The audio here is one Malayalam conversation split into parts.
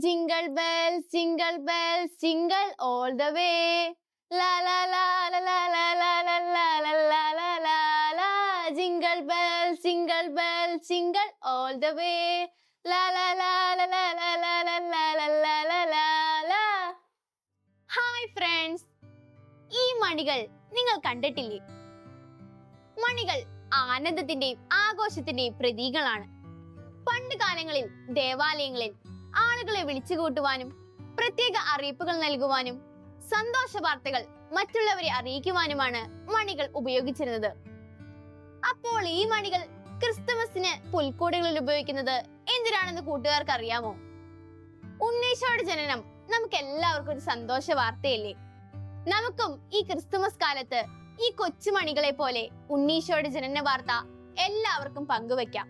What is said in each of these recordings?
jingle bells, jingle all the way. La la la la la la la la la la la la la la. Jingle bells, jingle all the way. La la la la la la la la la la la la la. Hi friends. ഈ മണികൾ നിങ്ങൾ കണ്ടിട്ടില്ലേ? മണികൾ ആനന്ദത്തിന്റെയും ആഘോഷത്തിന്റെയും പ്രതീകങ്ങളാണ്. പണ്ട് കാലങ്ങളിൽ ദേവാലയങ്ങളിൽ ആളുകളെ വിളിച്ചുകൂട്ടുവാനും പ്രത്യേക അറിയിപ്പുകൾ നൽകുവാനും സന്തോഷ വാർത്തകൾ മറ്റുള്ളവരെ അറിയിക്കുവാനുമാണ് മണികൾ ഉപയോഗിച്ചിരുന്നത്. അപ്പോൾ ഈ മണികൾ ക്രിസ്തുമസിന് പുൽക്കൂടുകളിൽ ഉപയോഗിക്കുന്നത് എന്തിനാണെന്ന് കൂട്ടുകാർക്ക് അറിയാമോ? ഉണ്ണീശോയുടെ ജനനം നമുക്ക് എല്ലാവർക്കും ഒരു സന്തോഷ വാർത്തയല്ലേ? നമുക്കും ഈ ക്രിസ്തുമസ് കാലത്ത് ഈ കൊച്ചുമണികളെ പോലെ ഉണ്ണീശോയുടെ ജനന വാർത്ത എല്ലാവർക്കും പങ്കുവെക്കാം.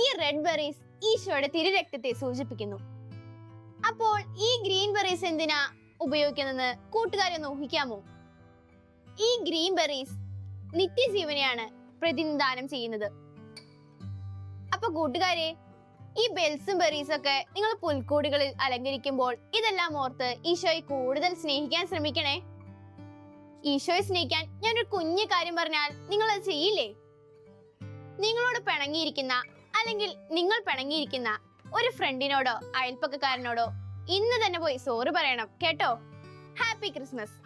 ഈ റെഡ് ബെറീസ് ഈശോയുടെ തിരുരക്തത്തെ സൂചിപ്പിക്കുന്നു. അപ്പോൾ ഈ ഗ്രീൻ ബെറീസ് എന്തിനാ ഉപയോഗിക്കുന്നതെന്ന് കൂട്ടുകാരെ ഒന്ന് ഊഹിക്കാമോ? ഈ ഗ്രീൻ ബെറീസ് നിത്യജീവനെയാണ് പ്രതിനിധാനം ചെയ്യുന്നത്. അപ്പൊ കൂട്ടുകാരെ, ഈ ബെൽസും ബെറീസും ഒക്കെ നിങ്ങൾ പുൽക്കൂടുകളിൽ അലങ്കരിക്കുമ്പോൾ ഇതെല്ലാം ഓർത്ത് ഈശോയെ കൂടുതൽ സ്നേഹിക്കാൻ ശ്രമിക്കണേ. ഈശോയെ സ്നേഹിക്കാൻ ഞാനൊരു കുഞ്ഞു കാര്യം പറഞ്ഞാൽ നിങ്ങൾ അത് ചെയ്യില്ലേ? നിങ്ങളോട് പിണങ്ങിയിരിക്കുന്ന അല്ലെങ്കിൽ നിങ്ങൾ പിണങ്ങിയിരിക്കുന്ന ഒരു ഫ്രണ്ടിനോടോ അയൽപ്പക്കക്കാരനോടോ ഇന്ന് തന്നെ പോയി സോറി പറയണം കേട്ടോ. Happy Christmas.